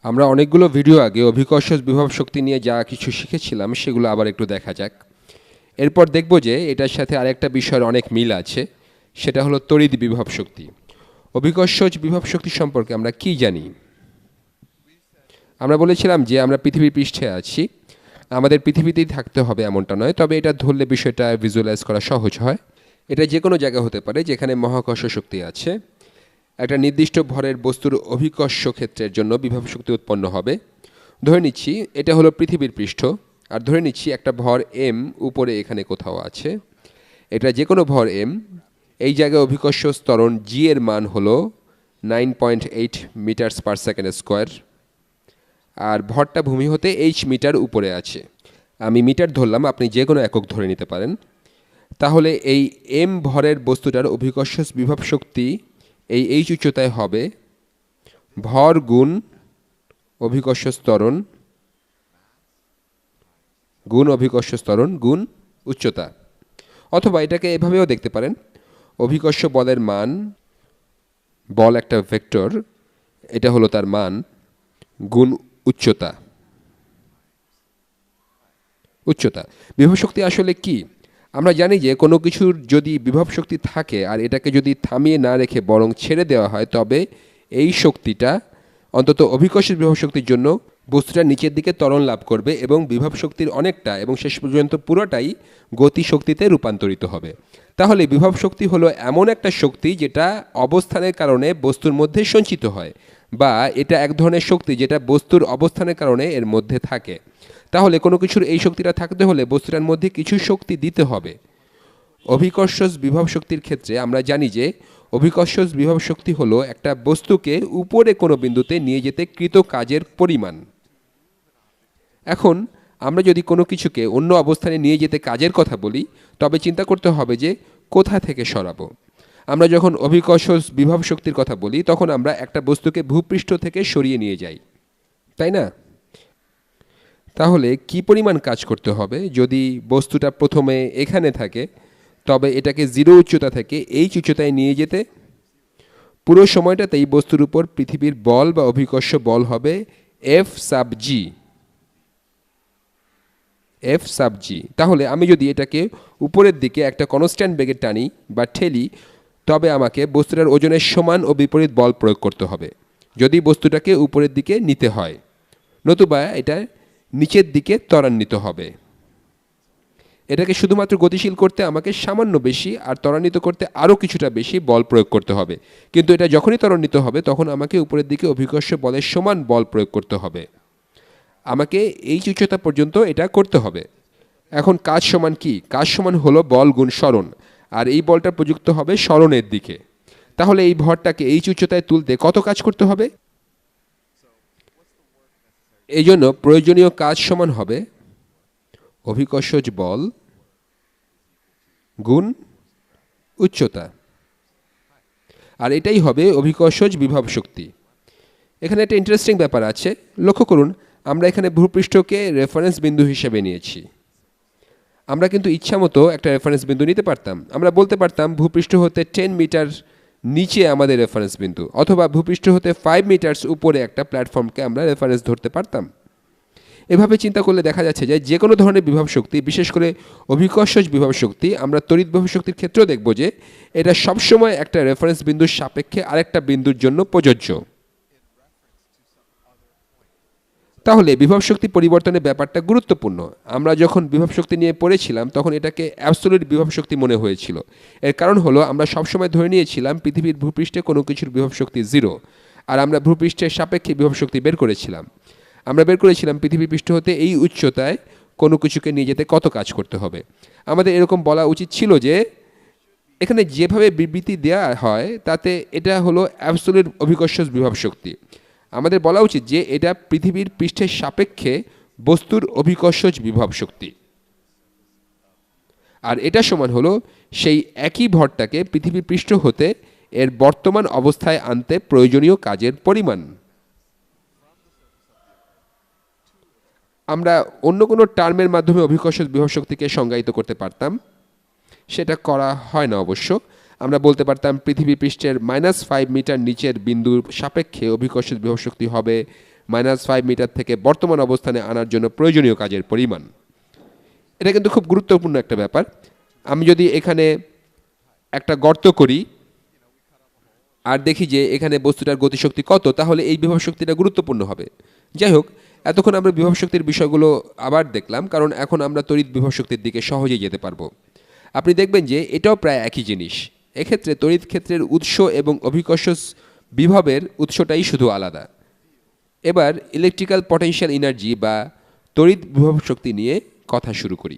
আমরা অনেকগুলো ভিডিও আগে অভিকর্ষজ বিভব শক্তি নিয়ে যা কিছু শিখেছিলাম সেগুলো আবার একটু দেখা যাক। এরপর দেখব যে এটার সাথে আরেকটা বিষয়ের অনেক মিল আছে, সেটা হলো তড়িৎ বিভব শক্তি। অভিকর্ষজ বিভব শক্তি সম্পর্কে আমরা কি জানি? আমরা বলেছিলাম যে আমরা পৃথিবীর পৃষ্ঠে আছি, আমাদের পৃথিবীতেই থাকতে হবে এমনটা নয়, তবে এটা ধরলে বিষয়টা ভিজুয়ালাইজ করা সহজ হয়। এটা যে কোনো জায়গা হতে পারে যেখানে মহাকর্ষ শক্তি আছে। একটা নির্দিষ্ট ভরের বস্তুর অভিকর্ষ ক্ষেত্রের জন্য বিভব শক্তি উৎপন্ন হবে। ধরে নিচ্ছি এটা হলো পৃথিবীর পৃষ্ঠ, আর ধরে নিচ্ছি একটা ভর এম উপরে এখানে কোথাও আছে। এটা যে কোনো ভর এম, এই জায়গায় অভিকর্ষ ত্বরণ জি এর মান হলো 9.8 মিটারস পার সেকেন্ড স্কোয়ার, আর ভরটা ভূমি হতে এইচ মিটার উপরে আছে। আমি মিটার ধরলাম, আপনি যে কোনো একক ধরে নিতে পারেন। তাহলে এই এম ভরের বস্তুটার অভিকর্ষজ বিভব শক্তি এই এইচ উচ্চতায় হবে ভর গুণ অভিকর্ষ ত্বরণ গুণ অভিকর্ষ ত্বরণ গুণ উচ্চতা। অথবা এটাকে এভাবেও দেখতে পারেন, অভিকর্ষ বলের মান, বল একটা ভেক্টর, এটা হলো তার মান, গুণ উচ্চতা। উচ্চতা বিভব শক্তি আসলে কি? আমরা জানি যে কোনো কিছুর যদি বিভব শক্তি থাকে আর এটাকে যদি থামিয়ে না রেখে বরং ছেড়ে দেওয়া হয়, তবে এই শক্তিটা অন্তত অভিকর্ষের বিভব শক্তির জন্য বস্তুটা নিচের দিকে ত্বরণ লাভ করবে এবং বিভব শক্তির অনেকটা এবং শেষ পর্যন্ত পুরোটাই গতি শক্তিতে রূপান্তরিত হবে। তাহলে বিভব শক্তি হলো এমন একটা শক্তি যেটা অবস্থানের কারণে বস্তুর মধ্যে সঞ্চিত হয়, বা এটা এক ধরনের শক্তি যেটা বস্তুর অবস্থানের কারণে এর মধ্যে থাকে। তাহলে কোনো কিছুর এই শক্তিটা থাকতে হলে বস্তুটার মধ্যে কিছু শক্তি দিতে হবে। অভিকর্ষজ বিভব শক্তির ক্ষেত্রে আমরা জানি যে অভিকর্ষজ বিভব শক্তি হলো একটা বস্তুকে উপরে কোনো বিন্দুতে নিয়ে যেতে কৃত কাজের পরিমাণ। এখন আমরা যদি কোনো কিছুকে অন্য অবস্থানে নিয়ে যেতে কাজের কথা বলি, তবে চিন্তা করতে হবে যে কোথা থেকে সরাবো। আমরা যখন অভিকর্ষজ বিভব শক্তির কথা বলি তখন আমরা একটা বস্তুকে ভূপৃষ্ঠ থেকে সরিয়ে নিয়ে যাই, তাই না? তাহলে কি পরিমাণ কাজ করতে হবে যদি বস্তুটা প্রথমে এখানে থাকে, তবে এটাকে জিরো উচ্চতা থেকে এইচ উচ্চতায় নিয়ে যেতে? পুরো সময়টাতেই বস্তুর উপর পৃথিবীর বল বা অভিকর্ষ বল হবে এফ সাব জি। এফ সাব জি। তাহলে আমি যদি এটাকে উপরের দিকে একটা কনস্ট্যান্ট বেগে টানি বা ঠেলি, তবে আমাকে বস্তুটার ওজনের সমান ও বিপরীত বল প্রয়োগ করতে হবে যদি বস্তুটাকে উপরের দিকে নিতে হয়, নতুবা এটা নিচের দিকে ত্বরান্বিত হবে। এটাকে শুধুমাত্র গতিশীল করতে আমাকে সামান্য বেশি আর ত্বরান্বিত করতে আরও কিছুটা বেশি বল প্রয়োগ করতে হবে, কিন্তু এটা যখনই ত্বরান্বিত হবে তখন আমাকে উপরের দিকে অভিকর্ষ বলের সমান বল প্রয়োগ করতে হবে। আমাকে এই উচ্চতা পর্যন্ত এটা করতে হবে। এখন কাজ সমান কি? কাজ সমান হলো বল গুণ সরণ, আর এই বলটা প্রযুক্ত হবে সরণের দিকে। তাহলে এই ভরটাকে এই উচ্চতায় তুলতে কত কাজ করতে হবে? এই জন্য প্রয়োজনীয় কাজ সমান হবে অভিকর্ষজ বল গুণ উচ্চতা, আর এটাই হবে অভিকর্ষজ বিভব শক্তি। এখানে একটা ইন্টারেস্টিং ব্যাপার আছে, লক্ষ্য করুন, আমরা এখানে ভূপৃষ্ঠকে রেফারেন্স বিন্দু হিসেবে নিয়েছি। আমরা কিন্তু ইচ্ছামতো একটা রেফারেন্স বিন্দু নিতে পারতাম। আমরা বলতে পারতাম ভূপৃষ্ঠ হতে 10 মিটার নিচে আমাদের রেফারেন্স বিন্দু, অথবা ভূপৃষ্ঠ হতে 5 মিটার্স উপরে একটা প্ল্যাটফর্মকে আমরা রেফারেন্স ধরতে পারতাম। এভাবে চিন্তা করলে দেখা যাচ্ছে যে কোনো ধরনের বিভব শক্তি, বিশেষ করে অভিকর্ষজ বিভব শক্তি, আমরা তড়িৎ বিভব শক্তির ক্ষেত্রেও দেখব যে এটা সবসময় একটা রেফারেন্স বিন্দুর সাপেক্ষে আরেকটা বিন্দুর জন্য প্রযোজ্য। তাহলে বিভব শক্তি পরিবর্তনের ব্যাপারটা গুরুত্বপূর্ণ। আমরা যখন বিভব শক্তি নিয়ে পড়েছিলাম তখন এটাকে অ্যাবসোলিউট বিভব শক্তি মনে হয়েছিল। এর কারণ হলো আমরা সবসময় ধরে নিয়েছিলাম পৃথিবীর ভূপৃষ্ঠে কোনো কিছুর বিভব শক্তি জিরো, আর আমরা ভূপৃষ্ঠের সাপেক্ষে বিভব শক্তি বের করেছিলাম। আমরা বের করেছিলাম পৃথিবী পৃষ্ঠ হতে এই উচ্চতায় কোনো কিছুকে নিয়ে যেতে কত কাজ করতে হবে। আমাদের এরকম বলা উচিত ছিল যে এখানে যেভাবে বিবৃতি দেওয়া হয় তাতে এটা হলো অ্যাবসোলিউট অভিকর্ষজ বিভব শক্তি। আমাদের বলা উচিত যে এটা পৃথিবীর পৃষ্ঠের সাপেক্ষে বস্তুর অভিকর্ষজ বিভব শক্তি, আর এটা সমান হলো সেই একই ভরটাকে পৃথিবীর পৃষ্ঠ হতে এর বর্তমান অবস্থায় আনতে প্রয়োজনীয় কাজের পরিমাণ। আমরা অন্য কোনো টার্মের মাধ্যমে অভিকর্ষজ বিভব শক্তিকে সংজ্ঞায়িত করতে পারতাম, সেটা করা হয় না অবশ্য। আমরা বলতে পারতাম পৃথিবী পৃষ্ঠের -5 মিটার নিচের বিন্দুর সাপেক্ষে অভিকর্ষজ বিভব শক্তি হবে -5 মিটার থেকে বর্তমান অবস্থানে আনার জন্য প্রয়োজনীয় কাজের পরিমাণ। এটা কিন্তু খুব গুরুত্বপূর্ণ একটা ব্যাপার। আমি যদি এখানে একটা গর্ত করি আর দেখি যে এখানে বস্তুটার গতিশক্তি কত, তাহলে এই বিভব শক্তিটা গুরুত্বপূর্ণ হবে। যাই হোক, এতক্ষণ আমরা বিভব শক্তির বিষয়গুলো আবার দেখলাম, কারণ এখন আমরা তড়িৎ বিভব শক্তির দিকে সহজেই যেতে পারবো। আপনি দেখবেন যে এটাও প্রায় একই জিনিস। এক্ষেত্রে তড়িৎ ক্ষেত্রের উৎস এবং অভিকর্ষ বিভবের উৎসটাই শুধু আলাদা। এবার ইলেকট্রিক্যাল পটেনশিয়াল এনার্জি বা তড়িৎ বিভব শক্তি নিয়ে কথা শুরু করি।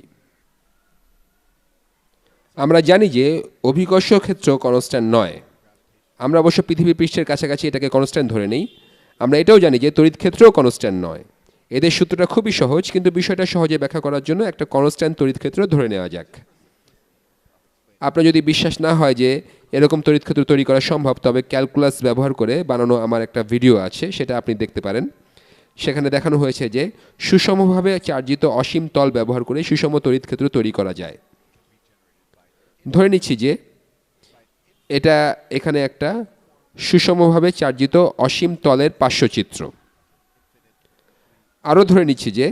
আমরা জানি যে অভিকর্ষ ক্ষেত্র কনস্ট্যান্ট নয়। আমরা অবশ্য পৃথিবী পৃষ্ঠের কাছাকাছি এটাকে কনস্ট্যান্ট ধরে নেই। আমরা এটাও জানি যে তড়িৎ ক্ষেত্রও কনস্ট্যান্ট নয়। এদের সূত্রটা খুবই সহজ, কিন্তু বিষয়টা সহজে ব্যাখ্যা করার জন্য একটা কনস্ট্যান্ট তড়িৎ ক্ষেত্র ধরে নেওয়া যাক। আপনার যদি বিশ্বাস না হয় যে এরকম তড়িৎ ক্ষেত্র তৈরি করা সম্ভব, তবে ক্যালকুলাস ব্যবহার করে বানানো আমার একটা ভিডিও আছে, সেটা আপনি দেখতে পারেন। সেখানে দেখানো হয়েছে যে সুষমভাবে চার্জিত অসীম তল ব্যবহার করে সুষম তড়িৎ ক্ষেত্র তৈরি করা যায়। ধরে নিচ্ছি যে এটা এখানে একটা সুষমভাবে চার্জিত অসীম তলের পার্শ্বচিত্র। আরও ধরে নিচ্ছি যে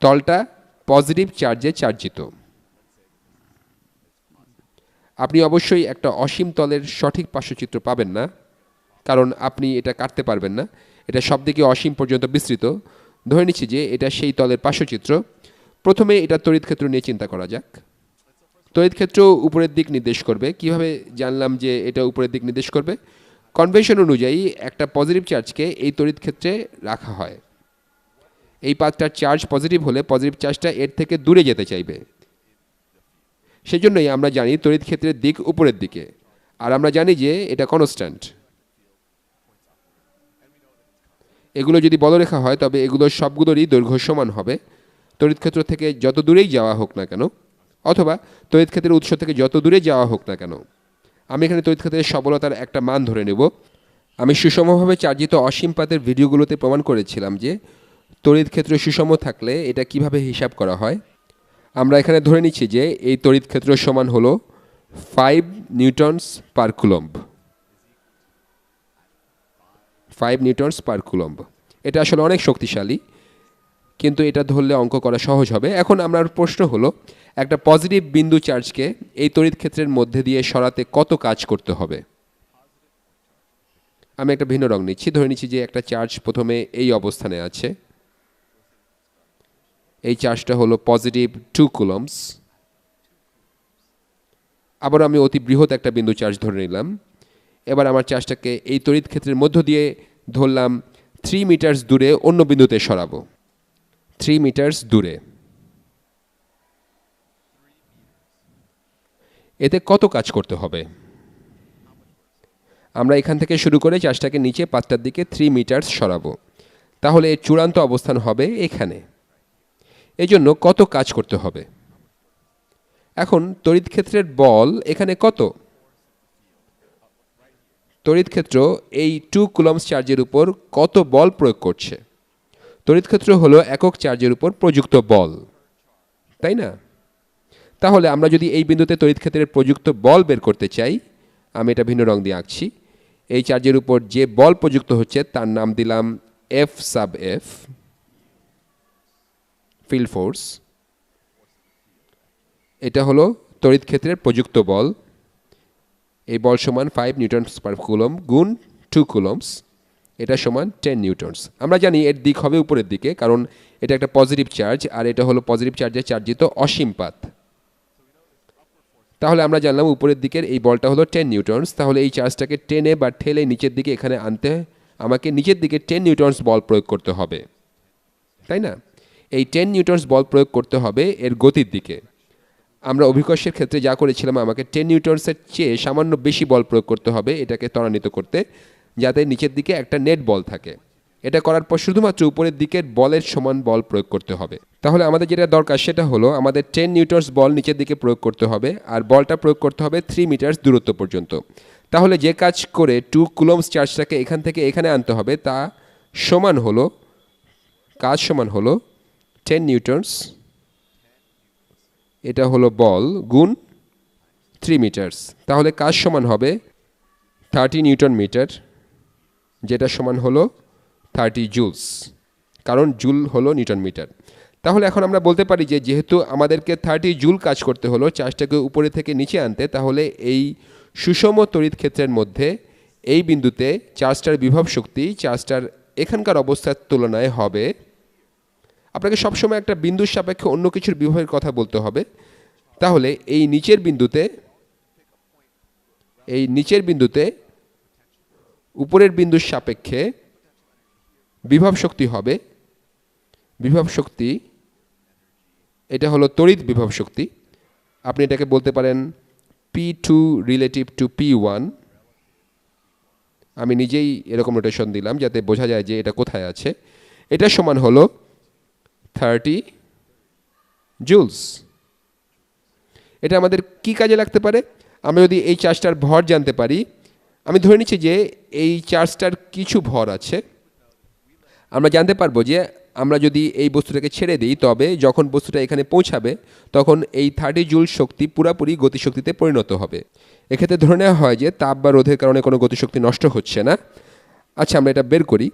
তলটা পজিটিভ চার্জে চার্জিত। আপনি অবশ্যই একটা অসীম তলের সঠিক পার্শ্বচিত্র পাবেন না, কারণ আপনি এটা কাটতে পারবেন না। এটা সব দিকে অসীম পর্যন্ত বিস্তৃত। ধরে নিচ্ছি যে এটা সেই তলের পার্শ্বচিত্র। প্রথমে এটা তড়িৎ ক্ষেত্র নিয়ে চিন্তা করা যাক। তড়িৎ ক্ষেত্র উপরের দিক নির্দেশ করবে। কিভাবে জানলাম যে এটা উপরের দিক নির্দেশ করবে? কনভেনশন অনুযায়ী একটা পজিটিভ চার্জকে এই তড়িৎ ক্ষেত্রে রাখা হয়। এই পাতটার চার্জ পজিটিভ হলে পজিটিভ চার্জটা এর থেকে দূরে যেতে চাইবে। সেজন্যই আমরা জানি তড়িৎ ক্ষেত্রের দিক উপরের দিকে, আর আমরা জানি যে এটা কনস্ট্যান্ট। এগুলো যদি বলরেখা হয় তবে এগুলোর সবগুলোরই দৈর্ঘ্য সমান হবে, তড়িৎ ক্ষেত্র থেকে যত দূরেই যাওয়া হোক না কেন, অথবা তড়িৎ ক্ষেত্রের উৎস থেকে যত দূরে যাওয়া হোক না কেন। আমি এখানে তড়িৎ ক্ষেত্রের সবলতার একটা মান ধরে নেব। আমি সুষমভাবে চার্জিত অসীম পাতের ভিডিওগুলোতে প্রমাণ করেছিলাম যে তড়িৎ ক্ষেত্র সুষম থাকলে এটা কিভাবে হিসাব করা হয়। আমরা এখানে ধরে নিচ্ছি যে এই তড়িৎ ক্ষেত্র সমান হলো 5 নিউটনস পার কুলম্ব। 5 নিউটনস পার কুলম্ব। এটা আসলে অনেক শক্তিশালী, কিন্তু এটা ধরলে অঙ্ক করা সহজ হবে। এখন আমার প্রশ্ন হলো, একটা পজিটিভ বিন্দু চার্জকে এই তড়িৎ ক্ষেত্রের মধ্যে দিয়ে সরাতে কত কাজ করতে হবে? আমি একটা ভিন্ন রং নিচ্ছি। ধরে নিচ্ছি যে একটা চার্জ প্রথমে এই অবস্থানে আছে। এই চার্জটা হলো পজিটিভ 2 কুলম্বস। আবার আমি অতি বৃহৎ একটা বিন্দু চার্জ ধরে নিলাম। এবার আমার চার্জটাকে এই তড়িৎ ক্ষেত্রের মধ্য দিয়ে ধরলাম 3 মিটার দূরে অন্য বিন্দুতে সরাবো। 3 মিটার দূরে। এতে কত কাজ করতে হবে? আমরা এখান থেকে শুরু করে চার্জটাকে নিচে পাতটার দিকে 3 মিটার সরাবো। তাহলে এর চূড়ান্ত অবস্থান হবে এখানে। এজন্য কত কাজ করতে হবে? এখন তড়িৎ ক্ষেত্রের বল এখানে কত? তড়িৎ ক্ষেত্র এই 2 কুলম্বস চার্জের উপর কত বল প্রয়োগ করছে? তড়িৎ ক্ষেত্র হলো একক চার্জের উপর প্রযুক্ত বল, তাই না? তাহলে আমরা যদি এই বিন্দুতে তড়িৎ ক্ষেত্রের প্রযুক্ত বল বের করতে চাই, আমি এটা ভিন্ন রং দিয়ে আঁকছি। এই চার্জের উপর যে বল প্রযুক্ত হচ্ছে তার নাম দিলাম F sub F, field force. এটা হলো তড়িৎ ক্ষেত্রের প্রযুক্ত বল। এই বল সমান 5 নিউটনস পার কুলম্ব গুণ 2 কুলম্বস। এটা সমান 10 নিউটনস। আমরা জানি এর দিক হবে উপরের দিকে, কারণ এটা একটা পজিটিভ চার্জ, আর এটা হলো পজিটিভ চার্জে চার্জিত অসীম পাত। তাহলে আমরা জানলাম উপরের দিকের এই বলটা হলো 10 নিউটনস। তাহলে এই চার্জটাকে টেনে বা ঠেলে নিচের দিকে এখানে আনতে আমাকে নিচের দিকে 10 নিউটনস বল প্রয়োগ করতে হবে, তাই না? এই 10 নিউটনস বল প্রয়োগ করতে হবে এর গতির দিকে। আমরা অভিকর্ষের ক্ষেত্রে যা করেছিলাম, আমাকে 10 নিউটনসের চেয়ে সামান্য বেশি বল প্রয়োগ করতে হবে এটাকে ত্বরান্বিত করতে, যাতে নিচের দিকে একটা নেট বল থাকে। এটা করার পর শুধুমাত্র উপরের দিকের বলের সমান বল প্রয়োগ করতে হবে। তাহলে আমাদের যেটা দরকার সেটা হলো আমাদের 10 নিউটনস বল নিচের দিকে প্রয়োগ করতে হবে, আর বলটা প্রয়োগ করতে হবে 3 মিটার দূরত্ব পর্যন্ত। তাহলে যে কাজ করে 2 কুলম্বস চার্জটাকে এখান থেকে এখানে আনতে হবে, তা সমান হলো, কাজ সমান হলো 10 নিউটনস, এটা হলো বল, গুণ 3 মিটারস। তাহলে কাজ সমান হবে 30 নিউটন মিটার, যেটা সমান হলো 30 জুলস, কারণ জুল হলো নিউটন মিটার। তাহলে এখন আমরা বলতে পারি যে যেহেতু আমাদেরকে 30 জুল কাজ করতে হলো চার্জটাকে উপরে থেকে নিচে আনতে, তাহলে এই সুষম তড়িৎ ক্ষেত্রের মধ্যে এই বিন্দুতে চার্জটার বিভব শক্তি চার্জটার এখানকার অবস্থার তুলনায় হবে, আপনাকে সবসময় একটা বিন্দুর সাপেক্ষে অন্য কিছুর বিভবের কথা বলতে হবে। তাহলে এই নিচের বিন্দুতে উপরের বিন্দুর সাপেক্ষে বিভব শক্তি হবে, বিভব শক্তি এটা হলো তড়িৎ বিভব শক্তি। আপনি এটাকে বলতে পারেন P2 রিলেটিভ টু P1। আমি নিজেই এরকম নোটেশন দিলাম যাতে বোঝা যায় যে এটা কোথায় আছে। এটা সমান হলো 30 জুলস। এটা আমাদের কি কাজে লাগতে পারে? আমরা যদি এই চার্জটার ভর জানতে পারি, আমি ধরে নিচ্ছি যে এই চার্জটার কিছু ভর আছে, আমরা জানতে পারবো যে আমরা যদি এই বস্তুটাকে ছেড়ে দিই তবে যখন বস্তুটা এখানে পৌঁছাবে তখন এই 30 জুল শক্তি পুরাপুরি গতিশক্তিতে পরিণত হবে। এক্ষেত্রে ধরে নেওয়া হয় যে তাপ বা রোধের কারণে কোনো গতিশক্তি নষ্ট হচ্ছে না। আচ্ছা, আমরা এটা বের করি।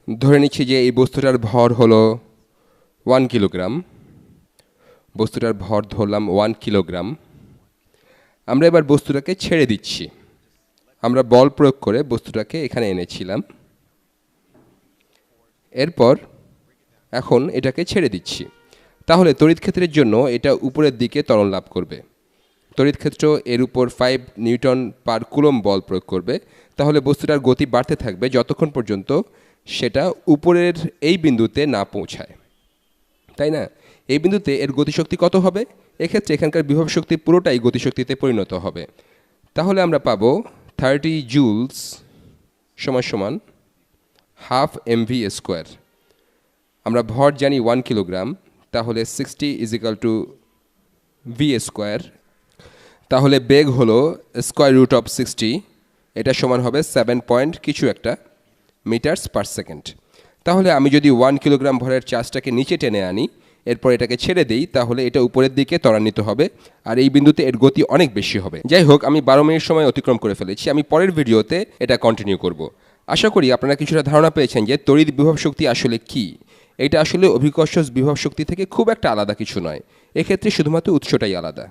ধরে নিচ্ছি যে এই বস্তুটার ভর হলো 1 কিলোগ্রাম, বস্তুটার ভর ধরলাম 1 কিলোগ্রাম। আমরা এবার বস্তুটাকে ছেড়ে দিচ্ছি। আমরা বল প্রয়োগ করে বস্তুটাকে এখানে এনেছিলাম, এরপর এখন এটাকে ছেড়ে দিচ্ছি। তাহলে তড়িৎ ক্ষেত্রের জন্য এটা উপরের দিকে ত্বরণ লাভ করবে। তড়িৎ ক্ষেত্র এর উপর 5 নিউটন পার কুলম্ব বল প্রয়োগ করবে। তাহলে বস্তুটার গতি বাড়তে থাকবে যতক্ষণ পর্যন্ত সেটা উপরের এই বিন্দুতে না পৌঁছায়, তাই না? এই বিন্দুতে এর গতিশক্তি কত হবে? এক্ষেত্রে এখানকার বিভব শক্তি পুরোটাই গতিশক্তিতে পরিণত হবে। তাহলে আমরা পাবো 30 জুলস সমান সমান হাফ mv স্কোয়ার। আমরা ভর জানি 1 কিলোগ্রাম, তাহলে 60 ইজিক্যাল টু ভি স্কোয়ার। তাহলে বেগ হলো স্কোয়ার রুট অফ 60, এটা সমান হবে 7 পয়েন্ট কিছু একটা মিটারস পার সেকেন্ড। তাহলে আমি যদি 1 কিলোগ্রাম ভরের চার্জটাকে নিচে টেনে আনি, এরপর এটাকে ছেড়ে দিই, তাহলে এটা উপরের দিকে ত্বরান্বিত হবে আর এই বিন্দুতে এর গতি অনেক বেশি হবে। যাই হোক, আমি 12 মিনিট সময় অতিক্রম করে ফেলেছি। আমি পরের ভিডিওতে এটা কন্টিনিউ করব। আশা করি আপনারা কিছুটা ধারণা পেয়েছেন যে তড়িৎ বিভব শক্তি আসলে কি। এটা আসলে অভিকর্ষ বিভব শক্তি থেকে খুব একটা আলাদা কিছু নয়, এক্ষেত্রে শুধুমাত্র উৎসটাই আলাদা।